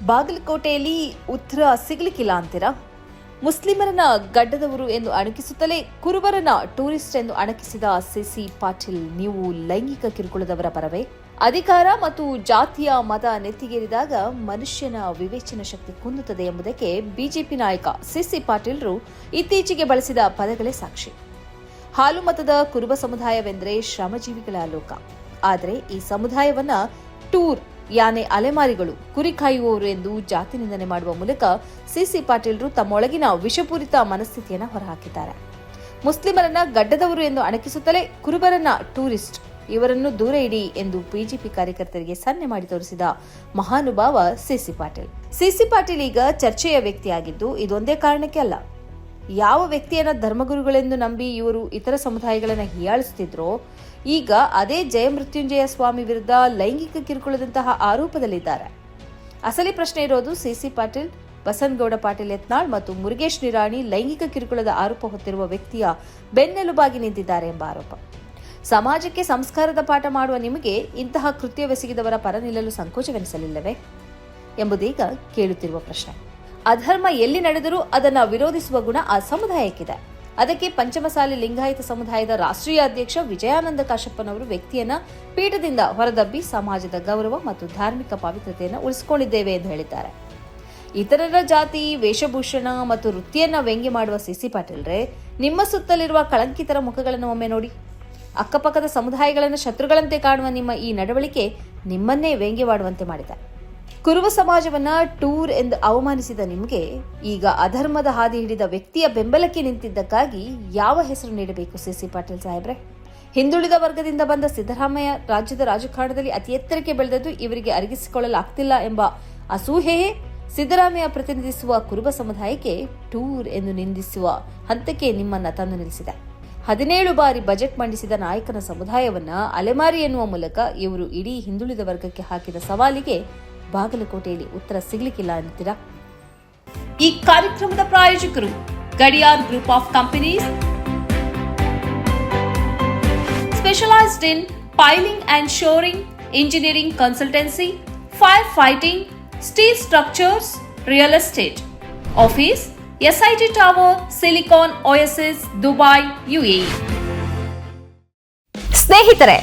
ಬಾಗಲಕೋಟೆಯಲ್ಲಿ ಉತ್ತರ ಸಿಗಲಿಕ್ಕಿಲ್ಲ ಅಂತೀರಾ? ಮುಸ್ಲಿಮರನ್ನ ಗಡ್ಡದವರು ಎಂದು ಅಣಕಿಸುತ್ತಲೇ ಕುರುಬರನ್ನ ಟೂರಿಸ್ಟ್ ಎಂದು ಅಣಕಿಸಿದ ಸಿಸಿ ಪಾಟೀಲ್ ನೀವು ಲೈಂಗಿಕ ಕಿರುಕುಳದವರ ಪರವೇ? ಅಧಿಕಾರ ಮತ್ತು ಜಾತಿಯ ಮತ ನೆತ್ತಿಗೇರಿದಾಗ ಮನುಷ್ಯನ ವಿವೇಚನಾ ಶಕ್ತಿ ಕುಂದುತ್ತದೆ ಎಂಬುದಕ್ಕೆ ಬಿಜೆಪಿ ನಾಯಕ ಸಿಸಿ ಪಾಟೀಲ್ರು ಇತ್ತೀಚೆಗೆ ಬಳಸಿದ ಪದಗಳೇ ಸಾಕ್ಷಿ. ಹಾಲು ಮತದ ಕುರುಬ ಸಮುದಾಯವೆಂದರೆ ಶ್ರಮಜೀವಿಗಳ ಲೋಕ. ಆದರೆ ಈ ಸಮುದಾಯವನ್ನ ಟೂರ್ ಯಾನೆ ಅಲೆಮಾರಿಗಳು, ಕುರಿ ಕಾಯುವವರು ಎಂದು ಜಾತಿ ನಿಂದನೆ ಮಾಡುವ ಮೂಲಕ ಸಿಸಿ ಪಾಟೀಲ್ರು ತಮ್ಮೊಳಗಿನ ವಿಷಪೂರಿತ ಮನಸ್ಥಿತಿಯನ್ನು ಹೊರಹಾಕಿದ್ದಾರೆ. ಮುಸ್ಲಿಮರನ್ನ ಗಡ್ಡದವರು ಎಂದು ಅಣಕಿಸುತ್ತಲೇ ಕುರುಬರನ್ನ ಟೂರಿಸ್ಟ್, ಇವರನ್ನು ದೂರ ಇಡಿ ಎಂದು ಬಿಜೆಪಿ ಕಾರ್ಯಕರ್ತರಿಗೆ ಸನ್ನೆ ಮಾಡಿ ತೋರಿಸಿದ ಮಹಾನುಭಾವ ಸಿಸಿ ಪಾಟೀಲ್. ಸಿಸಿ ಪಾಟೀಲ್ ಈಗ ಚರ್ಚೆಯ ವ್ಯಕ್ತಿಯಾಗಿದ್ದು ಇದೊಂದೇ ಕಾರಣಕ್ಕೆ ಅಲ್ಲ. ಯಾವ ವ್ಯಕ್ತಿಯನ್ನ ಧರ್ಮಗುರುಗಳೆಂದು ನಂಬಿ ಇವರು ಇತರ ಸಮುದಾಯಗಳನ್ನ ಹೀಯಾಳಿಸುತ್ತಿದ್ರೋ ಈಗ ಅದೇ ಜಯಮೃತ್ಯುಂಜಯ ಸ್ವಾಮಿ ವಿರುದ್ಧ ಲೈಂಗಿಕ ಕಿರುಕುಳದಂತಹ ಆರೋಪದಲ್ಲಿದ್ದಾರೆ. ಅಸಲಿ ಪ್ರಶ್ನೆ ಇರೋದು ಸಿಸಿ ಪಾಟೀಲ್, ಬಸನಗೌಡ ಪಾಟೀಲ್ ಯತ್ನಾಳ್ ಮತ್ತು ಮುರುಗೇಶ್ ನಿರಾಣಿ ಲೈಂಗಿಕ ಕಿರುಕುಳದ ಆರೋಪ ಹೊತ್ತಿರುವ ವ್ಯಕ್ತಿಯ ಬೆನ್ನೆಲುಬಾಗಿ ನಿಂತಿದ್ದಾರೆ ಎಂಬ ಆರೋಪ. ಸಮಾಜಕ್ಕೆ ಸಂಸ್ಕಾರದ ಪಾಠ ಮಾಡುವ ನಿಮಗೆ ಇಂತಹ ಕೃತ್ಯವೆಸಗಿದವರ ಪರ ನಿಲ್ಲಲು ಸಂಕೋಚವೆನಿಸಲಿಲ್ಲವೇ ಎಂಬುದೀಗ ಕೇಳುತ್ತಿರುವ ಪ್ರಶ್ನೆ. ಅಧರ್ಮ ಎಲ್ಲಿ ನಡೆದರೂ ಅದನ್ನು ವಿರೋಧಿಸುವ ಗುಣ ಆ ಸಮುದಾಯಕ್ಕಿದೆ. ಅದಕ್ಕೆ ಪಂಚಮಸಾಲಿ ಲಿಂಗಾಯತ ಸಮುದಾಯದ ರಾಷ್ಟ್ರೀಯ ಅಧ್ಯಕ್ಷ ವಿಜಯಾನಂದ ಕಾಶಪ್ಪನವರು ವ್ಯಕ್ತಿಯನ್ನ ಪೀಠದಿಂದ ಹೊರದಬ್ಬಿ ಸಮಾಜದ ಗೌರವ ಮತ್ತು ಧಾರ್ಮಿಕ ಪವಿತ್ರತೆಯನ್ನು ಉಳಿಸಿಕೊಂಡಿದ್ದೇವೆ ಎಂದು ಹೇಳಿದ್ದಾರೆ. ಇತರರ ಜಾತಿ, ವೇಷಭೂಷಣ ಮತ್ತು ವೃತ್ತಿಯನ್ನ ವ್ಯಂಗ್ಯ ಮಾಡುವ ಸಿಸಿ ಪಾಟೀಲ್ರೆ, ನಿಮ್ಮ ಸುತ್ತಲಿರುವ ಕಳಂಕಿತರ ಮುಖಗಳನ್ನು ಒಮ್ಮೆ ನೋಡಿ. ಅಕ್ಕಪಕ್ಕದ ಸಮುದಾಯಗಳನ್ನು ಶತ್ರುಗಳಂತೆ ಕಾಣುವ ನಿಮ್ಮ ಈ ನಡವಳಿಕೆ ನಿಮ್ಮನ್ನೇ ವ್ಯಂಗ್ಯವಾಡುವಂತೆ ಮಾಡಿದೆ. ಕುರುಬ ಸಮಾಜವನ್ನ ಟೂರ್ ಎಂದು ಅವಮಾನಿಸಿದ ನಿಮಗೆ ಈಗ ಅಧರ್ಮದ ಹಾದಿ ಹಿಡಿದ ವ್ಯಕ್ತಿಯ ಬೆಂಬಲಕ್ಕೆ ನಿಂತಿದ್ದಕ್ಕಾಗಿ ಯಾವ ಹೆಸರು ನೀಡಬೇಕು ಸಿಸಿ ಪಾಟೀಲ್ ಸಾಹೇಬ್ರೆ? ಹಿಂದುಳಿದ ವರ್ಗದಿಂದ ಬಂದ ಸಿದ್ದರಾಮಯ್ಯ ರಾಜ್ಯದ ರಾಜಕಾರಣದಲ್ಲಿ ಅತಿ ಎತ್ತರಕ್ಕೆ ಬೆಳೆದದ್ದು ಇವರಿಗೆ ಅರಗಿಸಿಕೊಳ್ಳಲಾಗ್ತಿಲ್ಲ ಎಂಬ ಅಸೂಹೆಯೇ ಸಿದ್ದರಾಮಯ್ಯ ಪ್ರತಿನಿಧಿಸುವ ಕುರುಬ ಸಮುದಾಯಕ್ಕೆ ಟೂರ್ ಎಂದು ನಿಂದಿಸುವ ಹಂತಕ್ಕೆ ನಿಮ್ಮನ್ನ ತಂದು ನಿಲ್ಲಿಸಿದೆ. 17 ಬಾರಿ ಬಜೆಟ್ ಮಂಡಿಸಿದ ನಾಯಕನ ಸಮುದಾಯವನ್ನ ಅಲೆಮಾರಿ ಎನ್ನುವ ಮೂಲಕ ಇವರು ಇಡೀ ಹಿಂದುಳಿದ ವರ್ಗಕ್ಕೆ ಹಾಕಿದ ಸವಾಲಿಗೆ ಬಾಗಲಕೋಟೆಯಲ್ಲಿ ಉತ್ತರ ಸಿಗಲಿಕ್ಕಿಲ್ಲ ಅಂತೀರಾ? ಈ ಕಾರ್ಯಕ್ರಮದ ಪ್ರಾಯೋಜಕರು Gadiyar group of companies, specialised in piling and shoring, engineering consultancy, fire fighting, steel structures, real estate. Office SIT tower, silicon OSS, Dubai, UAE. ಸ್ನೇಹಿತರೆ,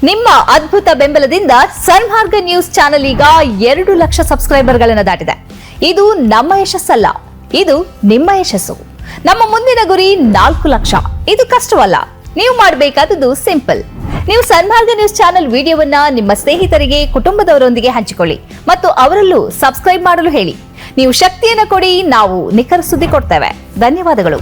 ನಿಮ್ಮ ಅದ್ಭುತ ಬೆಂಬಲದಿಂದ ಸನ್ಮಾರ್ಗ ನ್ಯೂಸ್ ಚಾನೆಲ್ ಈಗ 2 ಲಕ್ಷ ಸಬ್ಸ್ಕ್ರೈಬರ್ಗಳನ್ನು ದಾಟಿದೆ. ಇದು ನಮ್ಮ ಯಶಸ್ಸಲ್ಲ, ಇದು ನಿಮ್ಮ ಯಶಸ್ಸು. ನಮ್ಮ ಮುಂದಿನ ಗುರಿ 4 ಲಕ್ಷ. ಇದು ಕಷ್ಟವಲ್ಲ. ನೀವು ಮಾಡಬೇಕಾದದ್ದು ಸಿಂಪಲ್. ನೀವು ಸನ್ಮಾರ್ಗ ನ್ಯೂಸ್ ಚಾನೆಲ್ ವಿಡಿಯೋವನ್ನ ನಿಮ್ಮ ಸ್ನೇಹಿತರಿಗೆ, ಕುಟುಂಬದವರೊಂದಿಗೆ ಹಂಚಿಕೊಳ್ಳಿ ಮತ್ತು ಅವರಲ್ಲೂ ಸಬ್ಸ್ಕ್ರೈಬ್ ಮಾಡಲು ಹೇಳಿ. ನೀವು ಶಕ್ತಿಯನ್ನು ಕೊಡಿ, ನಾವು ನಿಖರ ಸುದ್ದಿ ಕೊಡ್ತೇವೆ. ಧನ್ಯವಾದಗಳು.